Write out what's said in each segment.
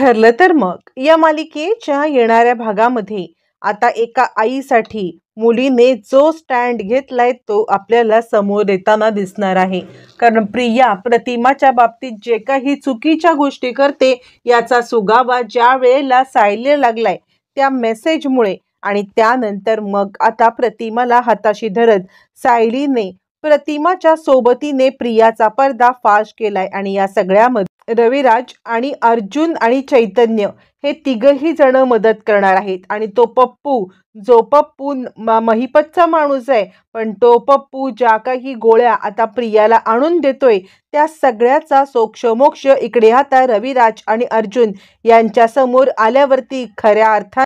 ठरलं तर मग या मालिकेच्या येणाऱ्या भागामध्ये आता एका आईसाठी मुलीने जो स्टँड घेतलाय तो आपल्याला समोर येताना दिसणार आहे. कारण प्रिया प्रतिमाच्या बाबतीत जे काही चुकीच्या गोष्टी करते याचा सुगावा ज्या वेळेला सायलीला लागलाय त्या मेसेजमुळे आणि त्यानंतर मग आता प्रतिमाला हाताशी धरत सायलीने प्रतिमाच्या सोबतीने प्रियाचा पडदा फाश केलाय आणि या सगळ्यामध्ये रविराज आणि अर्जुन आणि चैतन्य हे तिघही जण मदत करणार आहेत. आणि तो पप्पू जो पप्पू महिपतचा माणूस आहे पण तो पप्पू ज्या काही गोळ्या आता प्रियाला आणून देतोय त्या सगळ्याचा सोक्षमोक्ष इकडे आता रविराज आणि अर्जुन यांच्या समोर आल्यावरती खऱ्या अर्थात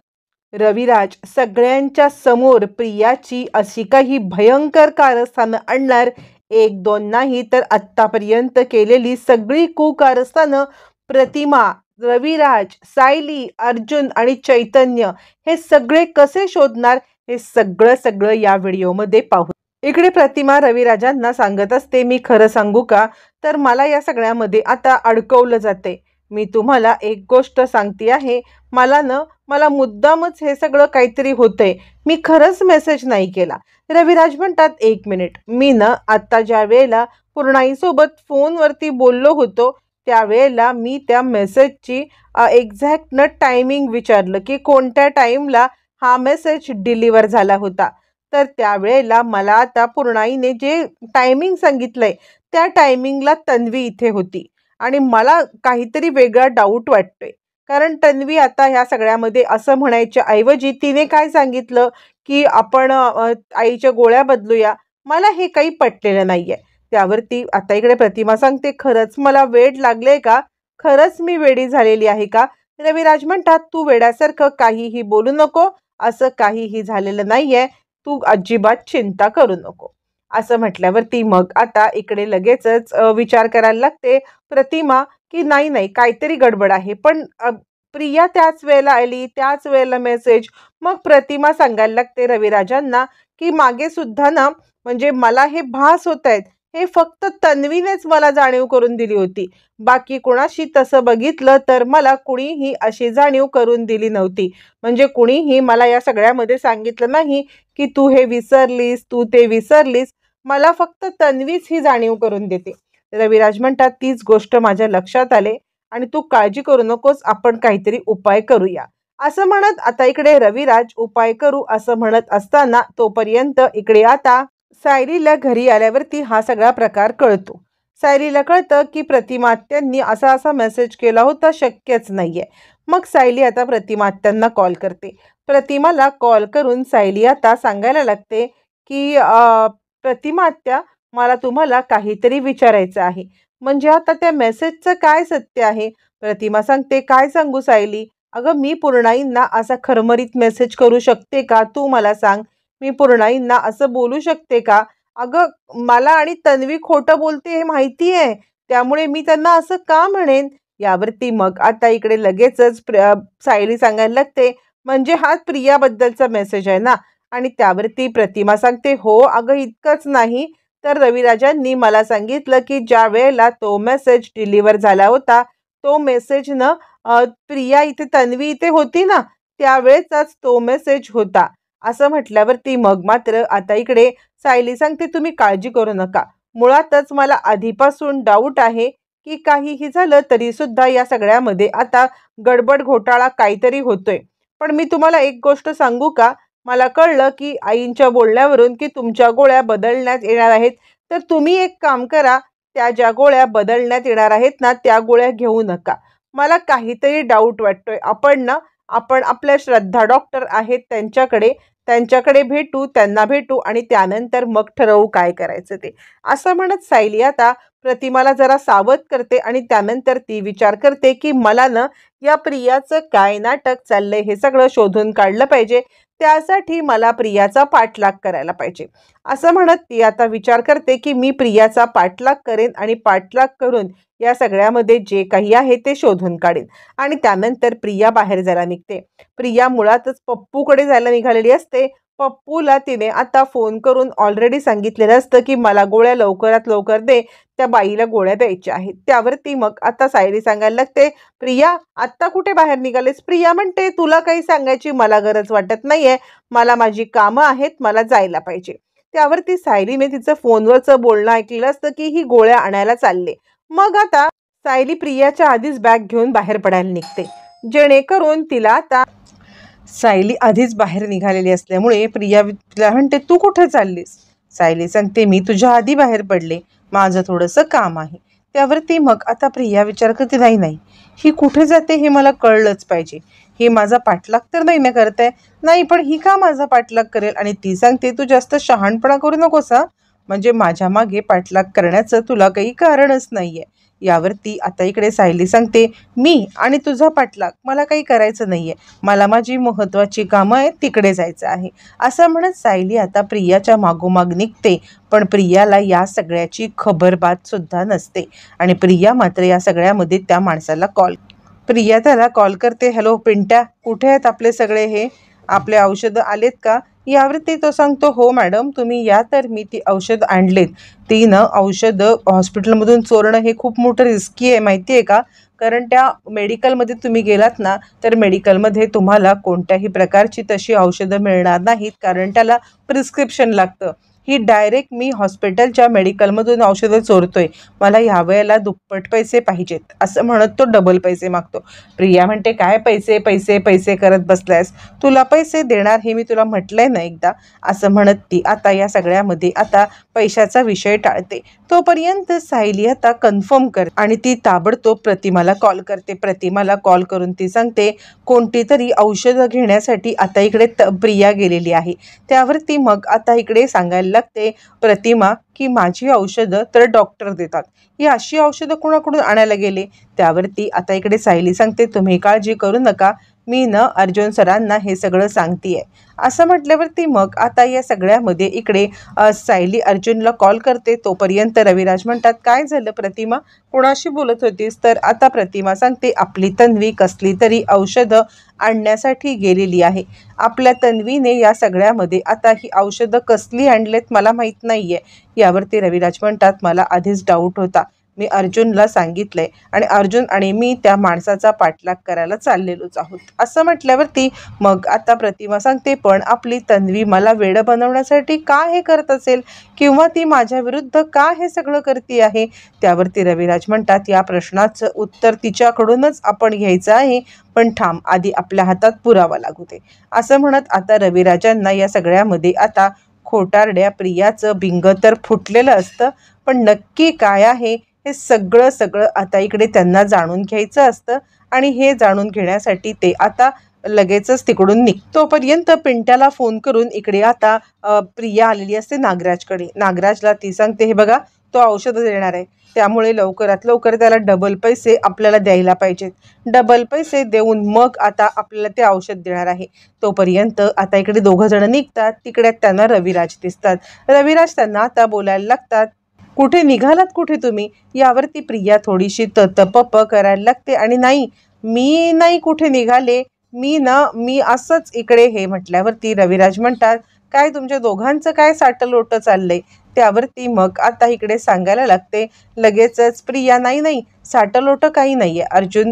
रविराज सगळ्यांच्या समोर प्रियाची अशी काही भयंकर कारस्थानं आणणार. एक दोन नाही तर आत्तापर्यंत केलेली सगळी कुकारस्थानं प्रतिमा, रविराज, सायली, अर्जुन आणि चैतन्य हे सगळे कसे शोधणार हे सगळं या व्हिडिओमध्ये पाहू. इकडे प्रतिमा रविराजांना सांगत असते, मी खरं सांगू का तर मला या सगळ्यामध्ये आता अडकवलं जाते. मी तुम्हाला एक गोष्ट सांगते आहे, मला मुद्दामच हे सगळं काहीतरी होतंय. मी खरंच मेसेज नाही केला. रविराज म्हणतात, एक मिनिट, मी आता ज्या वेळेला पूर्णाईसोबत फोनवरती बोललो होतो त्यावेळेला मी त्या मेसेजची एक्झॅक्ट टायमिंग विचारलं की कोणत्या टाईमला हा मेसेज डिलिव्हर झाला होता. तर त्यावेळेला मला आता पूर्णाईने जे टायमिंग सांगितलंय त्या टायमिंगला तन्वी इथे होती आणि मला काहीतरी वेगळा डाऊट वाटतोय. कारण तन्वी आता ह्या सगळ्यामध्ये असं म्हणायच्या ऐवजी तिने काय सांगितलं की आपण आईच्या गोळ्या बदलूया. मला हे काही पटलेलं नाहीये. त्यावरती आता इकडे प्रतिमा सांगते, खरंच मला वेड लागले का, खरंच मी वेडी झालेली आहे का. रविराज म्हणतात, तू वेड्यासारखं काहीही बोलू नको, असं काहीही झालेलं नाहीये, तू अजिबात चिंता करू नको. असं म्हटल्यावरती मग आता इकडे लगेचच विचार करायला लागते प्रतिमा की नाही काहीतरी गडबड आहे. पण प्रिया त्याच वेळेला आली, त्याच वेळेला मेसेज. मग प्रतिमा सांगायला लागते रविराजांना की मागे सुद्धा म्हणजे मला हे भास होत आहेत हे फक्त तन्वीनेच मला जाणीव करून दिली होती. बाकी कोणाशी तसं बघितलं तर मला कुणीही अशी जाणीव करून दिली नव्हती. म्हणजे कुणीही मला या सगळ्यामध्ये सांगितलं नाही की तू हे विसरलीस, तू ते विसरलीस. मला फक्त तन्वीच ही जाणीव करून देते. रविराज म्हणतात, तीच गोष्ट माझ्या लक्षात आले आणि तू काळजी करू नकोस, आपण काहीतरी उपाय करूया. असं म्हणत आता इकडे रविराज उपाय करू असं म्हणत असताना तोपर्यंत इकडे आता सायलीला घरी आल्यावरती हा सगळा प्रकार कळतो. सायलीला कळतं की प्रतिमा आत्यांनी असा मेसेज केला होता, शक्यच नाहीये. मग सायली आता प्रतिमा आत्यांना कॉल करते. प्रतिमाला कॉल करून सायली आता सांगायला लागते की प्रतिमा आत्या, मला तुम्हाला काहीतरी विचारायचं आहे. म्हणजे आता त्या मेसेजचं काय सत्य आहे. प्रतिमा सांगते, काय सांगू सायली. अगं मी पूर्णाईंना असा खरमरीत मेसेज करू शकते का, तू मला सांग. मी पूर्णाईंना असं बोलू शकते का. अगं मला आणि तन्वी खोटं बोलते हे माहिती आहे, त्यामुळे मी त्यांना असं का म्हणेन. यावरती मग आता इकडे लगेचच सायली सांगायला लागते, म्हणजे हा प्रियाबद्दलचा मेसेज आहे ना. आणि त्यावरती प्रतिमा सांगते, हो अगं इतकंच नाही तर रविराजांनी मला सांगितलं की ज्या वेळेला तो मेसेज डिलिव्हर झाला होता तो मेसेज प्रिया इथे तन्वी इथे होती ना त्यावेळेचाच तो मेसेज होता. असं म्हटल्यावरती मग मात्र आता इकडे सायली सांगते, तुम्ही काळजी करू नका. मुळातच मला आधीपासून डाऊट आहे की काहीही झालं तरी सुद्धा या सगळ्यामध्ये आता गडबड घोटाळा काहीतरी होतोय. पण मी तुम्हाला एक गोष्ट सांगू का, मला कळलं की आईंच्या बोलण्यावरून की तुमच्या गोळ्या बदलण्यात येणार आहेत. तर तुम्ही एक काम करा, त्या ज्या गोळ्या बदलण्यात येणार आहेत ना त्या गोळ्या घेऊ नका. मला काहीतरी डाऊट वाटतोय. आपण आपल्या श्रद्धा डॉक्टर आहेत त्यांच्याकडे भेटू, त्यांना भेटू आणि त्यानंतर मग ठरवू काय करायचं ते. असं म्हणत सायली आता प्रतिमाला जरा सावध करते आणि त्यानंतर ती विचार करते की मला या प्रियाचं काय नाटक चाललंय हे सगळं शोधून काढलं पाहिजे. त्यासाठी मला प्रियाचा पाठलाग करायला पाहिजे. असं म्हणत ती आता विचार करते की मी प्रियाचा पाठलाग करेन आणि पाठलाग करून या सगळ्यामध्ये जे काही आहे ते शोधून काढेन. आणि त्यानंतर प्रिया बाहेर जायला निघते. प्रिया मुळातच पप्पूकडे जायला निघालेली असते पप्पूला तिने आता फोन करून ऑलरेडी सांगितलेलं असतं की मला गोळ्या लवकरात लवकर दे, त्या बाईला गोळ्या द्यायच्या आहेत. त्यावरती मग आता सायली सांगायला लागते, प्रिया आत्ता कुठे बाहेर निघालेस? प्रिया म्हणते, तुला काही सांगायची मला गरज वाटत नाहीये, मला माझी कामं आहेत, मला जायला पाहिजे. त्यावरती सायलीने तिचं फोनवरचं बोलणं ऐकलं असतं की ही गोळ्या आणायला चालले. मग आता सायली प्रियाच्या आधीच बॅग घेऊन बाहेर पडायला निघते, जेणेकरून तिला आता सायली आधीच बाहेर निघालेली असल्यामुळे प्रिया तिला म्हणते, तू कुठे चाललीस? सायली सांगते, मी तुझ्या आधी बाहेर पडले, माझं थोडंसं काम आहे. त्यावरती मग आता प्रिया विचार करते, नाही नाही, ही कुठे जाते हे मला कळलंच पाहिजे. ही माझा पाठलाग तर नाही ना करताय, नाही पण ही का माझा पाठलाग करेल? आणि ती सांगते, तू जास्त शहाणपणा करू नकोस हा, म्हणजे माझ्या मागे पाठलाग करण्याचं तुला काही कारणच नाहीये. यावरती आता इकडे सायली सांगते, मी आणि तुझा पाठलाग मला काही करायचं नाहीये, मला माझी महत्त्वाची कामं आहेत, तिकडे जायचं आहे. असं म्हणत सायली आता प्रियाच्या मागोमाग निघते. पण प्रियाला या सगळ्याची खबरबात सुद्धा नसते आणि प्रिया मात्र या सगळ्यामध्ये त्या माणसाला प्रिया त्याला कॉल करते, हॅलो पिंट्या, कुठे आहेत आपले सगळे हे, आपले औषधं आलेत का? यावरती तो सांगतो, हो मॅडम, तुम्ही या तर मी ती औषधं आणलेत. ती ना औषधं हॉस्पिटलमधून चोरणं हे खूप मोठं रिस्की आहे, माहिती आहे का? कारण त्या मेडिकलमध्ये तुम्ही गेलात ना, तर मेडिकलमध्ये तुम्हाला कोणत्याही प्रकारची तशी औषधं मिळणार नाहीत, कारण त्याला प्रिस्क्रिप्शन लागतं. ही डायरेक्ट मी हॉस्पिटलच्या मेडिकलमधून औषधं चोरतोय, मला ह्या वेळेला दुप्पट पैसे पाहिजेत, असं म्हणत तो डबल पैसे मागतो. प्रिया म्हणते, काय पैसे पैसे पैसे करत बसलायस, तुला पैसे देणार हे मी तुला म्हटलंय ना एकदा, असं म्हणत ती आता या सगळ्यामध्ये आता पैशाचा विषय टाळते. तोपर्यंत सायली आता कन्फर्म कर आणि ती ताबडतोब प्रतिमाला कॉल करते. प्रतिमाला कॉल करून ती सांगते, कोणती तरी औषधं घेण्यासाठी आता इकडे प्रिया गेलेली आहे. त्यावरती मग आता इकडे सांगायला लागते प्रतिमा की माझी औषधं तर डॉक्टर देतात, ही अशी औषधं कुणाकडून आणायला गेले? त्यावरती आता इकडे सायली सांगते, तुम्ही काळजी करू नका, मी न अर्जुन सरांना हे सगळं सांगतेय. असं म्हटल्यावरती मग आता या सगळ्यामध्ये इकडे सायली अर्जुनला कॉल करते. तोपर्यंत रविराज म्हणतात, काय झालं प्रतिमा, कोणाशी बोलत होतीस? तर आता प्रतिमा सांगते, आपली तन्वी कसली तरी औषधं आणण्यासाठी गेलेली आहे. आपल्या तन्वीने या सगळ्यामध्ये आता ही औषधं कसली आणलेत मला माहीत नाहीये. यावरती रविराज म्हणतात, मला आधीच डाऊट होता, मी अर्जुनला सांगितलंय आणि अर्जुन आणि मी त्या माणसाचा पाठलाग करायला चाललेलोच आहोत. असं म्हटल्यावरती मग आता प्रतिमा सांगते, पण आपली तन्वी मला वेडं बनवण्यासाठी का हे करत असेल, किंवा ती माझ्या विरुद्ध का हे सगळं करते आहे? त्यावरती रविराज म्हणतात, या प्रश्नाचं उत्तर तिच्याकडूनच आपण घ्यायचं आहे, पण थांब, आधी आपल्या हातात पुरावा लागू दे. असं म्हणत आता रविराजांना या सगळ्यामध्ये आता खोटारड्या प्रियाचं बिंग तर फुटलेलं असतं, पण नक्की काय आहे हे सगळं आता इकडे त्यांना जाणून घ्यायचं असतं आणि हे जाणून घेण्यासाठी ते आता लगेचच तिकडून तोपर्यंत पिंट्याला फोन करून इकडे आता प्रिया आलेली असते नागराजकडे. नागराजला ती सांगते, हे बघा, तो औषधं देणार आहे, त्यामुळे लवकरात लवकर त्याला डबल पैसे आपल्याला द्यायला पाहिजेत. डबल पैसे देऊन मग आता आपल्याला ते औषध देणार आहे. तोपर्यंत आता इकडे दोघं जण निघतात. तिकडे त्यांना रविराज दिसतात. रविराज त्यांना आता बोलायला लागतात, कुठे निघालात, कुठे तुम्ही? यावरती प्रिया थोडीशी तपप करायला लागते आणि नाही, मी नाही कुठे निघाले, मी असंच इकडे. हे म्हटल्यावरती रविराज म्हणतात, काय तुमच्या दोघांचं काय साटलोटं चाललंय? त्यावरती मग आता इकडे सांगायला लागते लगेचच प्रिया, नाही नाही, साटलोटं काही नाहीये अर्जुन.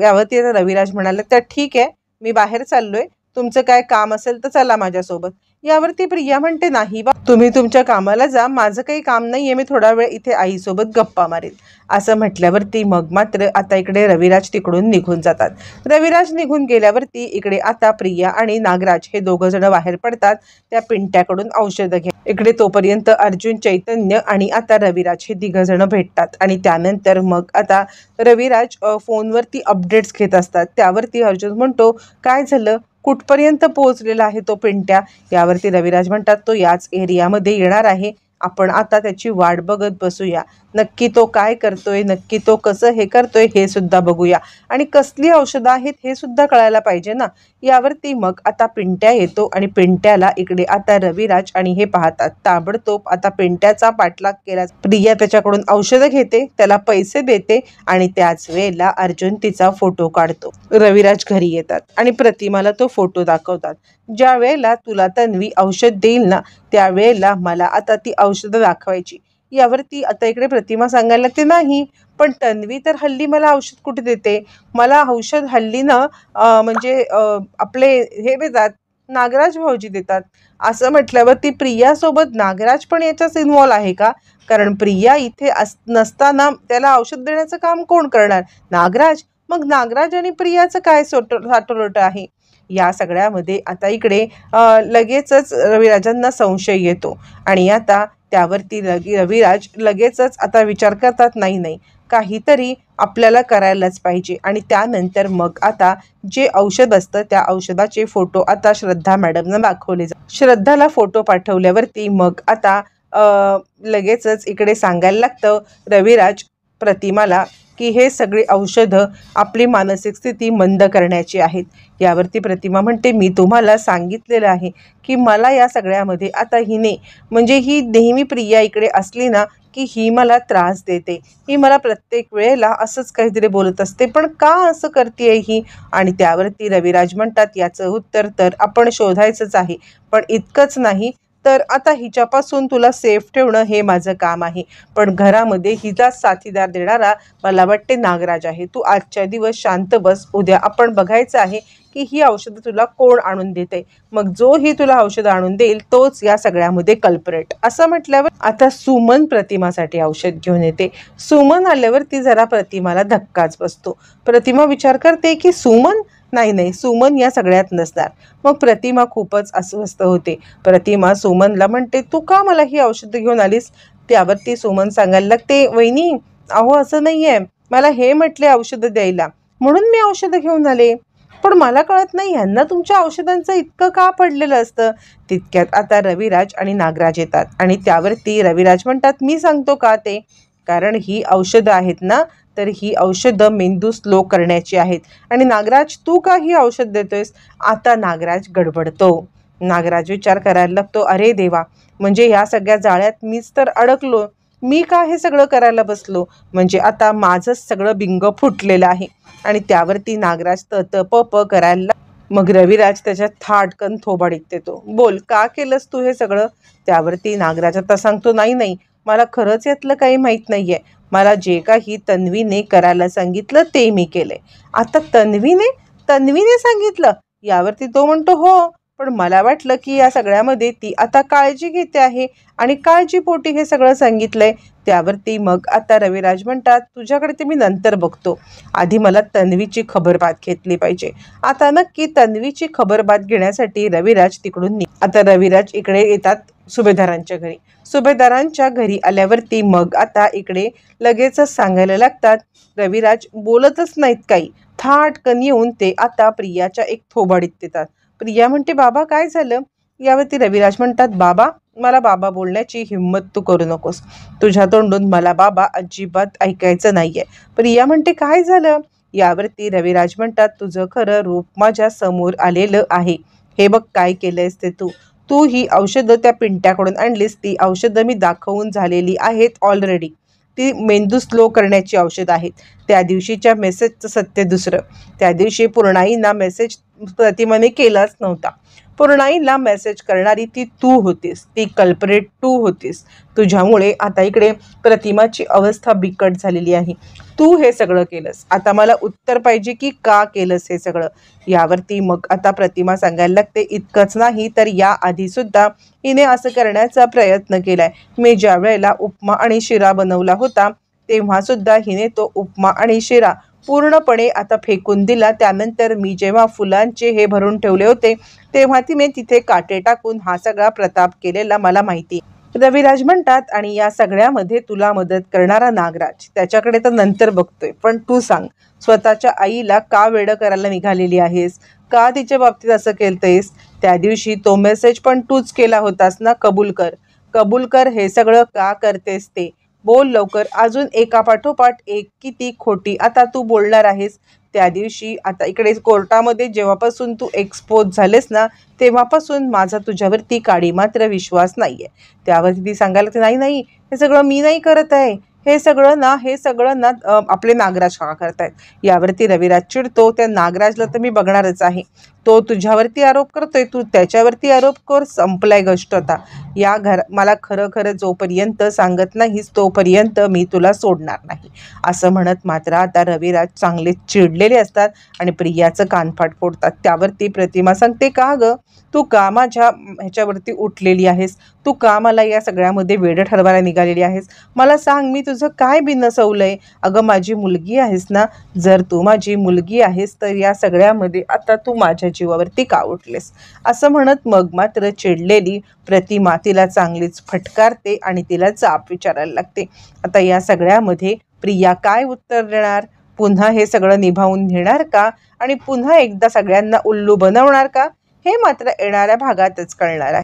यावरती रविराज म्हणाले, तर ठीक आहे, मी बाहेर चाललोय, तुमचं काय काम असेल तर चला माझ्यासोबत. यावरती प्रिया म्हणते, नाही बा, तुम्ही तुमच्या कामाला जा, माझं काही काम नाहीये, मी थोडा वेळ इथे आईसोबत गप्पा मारेल. असं म्हटल्यावरती मग मात्र आता इकडे रविराज तिकडून निघून जातात. रविराज निघून गेल्यावरती इकडे आता प्रिया आणि नागराज हे दोघं जण बाहेर पडतात त्या पिंट्याकडून औषधं घ्या. इकडे तोपर्यंत अर्जुन, चैतन्य आणि आता रविराज हे तिघं जण भेटतात आणि त्यानंतर मग आता रविराज फोनवरती अपडेट्स घेत असतात. त्यावरती अर्जुन म्हणतो, काय झालं, कुठपर्यंत पोहोचलेला आहे तो पिंट्या? यावरती रविराज म्हणतात, तो याच एरियामध्ये येणार आहे, आपण आता त्याची वाट बघत बसूया. नक्की तो काय करतोय, नक्की तो कसं हे करतोय हे सुद्धा बघूया आणि कसली औषधं आहेत हे सुद्धा कळायला पाहिजे ना. यावरती मग आता पिंट्या येतो आणि पिंट्याला इकडे आता रविराज आणि हे पाहतात. ताबडतोब आता पिंट्याचा पाठलाग केला. प्रिया त्याच्याकडून औषधं घेते, त्याला पैसे देते आणि त्याच वेळेला अर्जुन तिचा फोटो काढतो. रविराज घरी येतात आणि प्रतिमाला तो फोटो दाखवतात. ज्या वेळेला तुला तन्वी औषध देईल ना त्यावेळेला मला आता ती औषधं दाखवायची. यावरती आता इकडे प्रतिमा सांगायला लागते, नाही पण तन्वी तर हल्ली मला औषध कुठे देते, मला औषध हल्ली ना म्हणजे आपले हे देतात, नागराज भाऊजी देतात. असं म्हटल्यावर ती प्रियासोबत नागराज पण याच्यात इन्व्हॉल्व आहे का? कारण प्रिया इथे नसताना त्याला औषध देण्याचं काम कोण करणार? नागराज. मग नागराज आणि प्रियाचं काय साटोलोट आहे? या सगळ्यामध्ये आता इकडे लगेचच रविराजांना संशय येतो आणि आता त्यावरती रविराज लगेचच आता विचार करतात, नाही नाही काहीतरी आपल्याला करायलाच पाहिजे. आणि त्यानंतर मग आता जे औषध असतं त्या औषधाचे फोटो आता श्रद्धा मॅडमना दाखवले जातात. श्रद्धाला फोटो पाठवल्यावरती मग आता लगेचच इकडे सांगायला लागतं रविराज प्रतिमाला की हे सगळी औषधं आपली मानसिक स्थिती मंद करण्याची आहेत. यावरती प्रतिमा म्हणते, मी तुम्हाला सांगितलेलं आहे की मला या सगळ्यामध्ये आता हिने म्हणजे ही नेहमी प्रिया इकडे असली ना की ही मला त्रास देते, ही मला प्रत्येक वेळेला असंच काहीतरी बोलत असते, पण का असं करते ही? आणि त्यावरती रविराज म्हणतात, याचं उत्तर तर आपण शोधायचंच आहे, पण इतकंच नाही तर आता हिच्यापासून तुला सेफ ठेवणं हे माझं काम आहे. पण घरामध्ये हिचाच साथीदार देणारा मला वाटते नागराज आहे. तू आजच्या दिवस शांत बस, उद्या आपण बघायचं आहे की ही औषधं तुला कोण आणून देते. मग जो ही तुला औषधं आणून देईल तोच या सगळ्यामध्ये कल्परेट. असं म्हटल्यावर आता सुमन प्रतिमासाठी औषध घेऊन येते. सुमन आल्यावर ती जरा प्रतिमाला धक्काच बसतो. प्रतिमा विचार करते की सुमन, नाही सुमन या सगळ्यात नसणार. मग प्रतिमा खूपच अस्वस्थ होते. प्रतिमा सुमनला म्हणते, तू का मला ही औषधं घेऊन आलीस? त्यावरती सुमन सांगायला लागते, वहिनी अहो असं नाहीये, मला हे म्हटले औषधं द्यायला म्हणून मी औषधं घेऊन आले. पण मला कळत नाही ह्यांना तुमच्या औषधांचं इतकं का पडलेलं असतं. तितक्यात आता रविराज आणि नागराज येतात आणि त्यावरती रविराज म्हणतात, मी सांगतो का ते, कारण ही औषधं आहेत ना तर ही औषधं मेंदू स्लो करण्याची आहेत. आणि नागराज तू का ही औषध देतोयस? आता नागराज गडबडतो. नागराज विचार करायला लागतो, अरे देवा, म्हणजे ह्या सगळ्या जाळ्यात मीच तर अडकलो, मी का हे सगळं करायला बसलो? म्हणजे आता माझंच सगळं बिंग फुटलेलं आहे. आणि त्यावरती नागराज त प प करायला. मग रविराज त्याच्यात थाटकन थोबाडीत देतो, बोल का केलंस तू हे सगळं? त्यावरती नागराज आता सांगतो, नाही मला खरंच यातलं काही माहीत नाहीये, मला जे काही तन्वीने करायला सांगितलं ते मी केलंय. आता तन्वीने सांगितलं? यावरती तो म्हणतो, हो, पण मला वाटलं की या सगळ्यामध्ये ती आता काळजी घेते आहे आणि काळजीपोटी हे सगळं सांगितलंय. त्यावरती मग आता रविराज म्हणतात, तुझ्याकडे ते मी नंतर बघतो, आधी मला तन्वीची खबरबात घेतली पाहिजे. आता नक्की तन्वीची खबरबात घेण्यासाठी रविराज तिकडून आता रविराज इकडे येतात सुभेदारांच्या घरी. सुभेदारांच्या घरी आल्यावरती मग आता इकडे लगेचच सांगायला लागतात, रविराज बोलतच नाहीत काही, थाटकन येऊन ते आता प्रियाच्या एक थोबाडीत देतात. प्रिया म्हणते, बाबा काय झालं? यावरती रविराज म्हणतात, बाबा, मला बाबा बोलण्याची हिंमत तू करू नकोस, तुझ्या तोंडून मला बाबा अजिबात ऐकायचं नाहीये. प्रिया म्हणते, काय झालं? यावरती रविराज म्हणतात, तुझं खरं रूप माझ्या समोर आलेलं आहे. हे बघ काय केलंयस ते तू ही औषधं त्या पिंट्याकडून आणलीस, ती औषधं मी दाखवून झालेली आहेत ऑलरेडी, ती मेंदू स्लो करण्याची औषध आहेत. त्या दिवशीच्या मेसेजचं सत्य दुसरं. त्या दिवशी पूर्णाईंना मेसेज प्रतिमाने केलाच नव्हता. पूर्णाईला मेसेज करणारी ती तू होतीस, ती कल्परेट तू होतीस. तुझ्यामुळे आता इकडे प्रतिमाची अवस्था बिकट झालेली आहे. तू हे सगळं केलंस, आता मला उत्तर पाहिजे की का केलंस हे सगळं. यावरती मग आता प्रतिमा सांगायला लागते, इतकंच नाही तर या आधी सुद्धा हिने असं करण्याचा प्रयत्न केलाय. मी ज्या वेळेला उपमा आणि शिरा बनवला होता तेव्हा सुद्धा हिने तो उपमा आणि शिरा पूर्णपणे आता फेकून दिला. त्यानंतर मी जेव्हा फुलांचे हे भरून ठेवले होते तेव्हा तिने तिथे काटे टाकून हा सगळा प्रताप केलेला मला माहिती. रविराज म्हणतात, आणि या सगळ्यामध्ये तुला मदत करणारा नागराज, त्याच्याकडे तर नंतर बघतोय, पण तू सांग, स्वतःच्या आईला का वेडं करायला निघालेली आहेस? का तिच्या बाबतीत असं केलंयस? त्या दिवशी तो मेसेज पण तूच केला होतास ना? कबूल कर हे सगळं का करतेस ते बोल लवकर. अजून एकापाठोपाठ एक किती खोटी आता तू बोलणार आहेस? त्या दिवशी आता इकडे कोर्टामध्ये जेव्हापासून तू एक्सपोज झालेस ना तेव्हापासून माझा तुझ्यावरती काडी मात्र विश्वास नाहीये. त्यावरती ती सांगायला, नाही हे सगळं मी नाही करत आहे, हे सगळं ना आपले नागराज काका करतायत. यावरती रविराज चिडतो, त्या नागराजला तर मी बघणारच आहे. तो तुझ्यावरती आरोप करतोय, तू त्याच्यावरती आरोप कर, संपलाय गोष्ट आता. या मला खरं खरं जोपर्यंत सांगत नाहीस तोपर्यंत मी तुला सोडणार नाही, असं म्हणत मात्र आता रविराज चांगले चिडलेले असतात आणि प्रियाचं कानफाट फोडतात. त्यावरती प्रतिमा सांगते, का गं, तू का माझ्या ह्याच्यावरती उठलेली आहेस? तू का मला या सगळ्यामध्ये वेडं ठरवायला निघालेली आहेस? मला सांग, मी तुझं काय बिनसवलंय? अगं माझी मुलगी आहेस ना, जर तू माझी मुलगी आहेस तर या सगळ्यामध्ये आता तू माझ्या जीवावरती का उठलेस? असं म्हणत मग मात्र चिडलेली प्रतिमा तिला चांगलीच फटकारते आणि तिला जाब विचारायला लागते. आता या सगळ्यामध्ये प्रिया काय उत्तर देणार? पुन्हा हे सगळं निभावून घेणार का आणि पुन्हा एकदा सगळ्यांना उल्लू बनवणार का? हे मात्र येणाऱ्या भागातच कळणार आहे.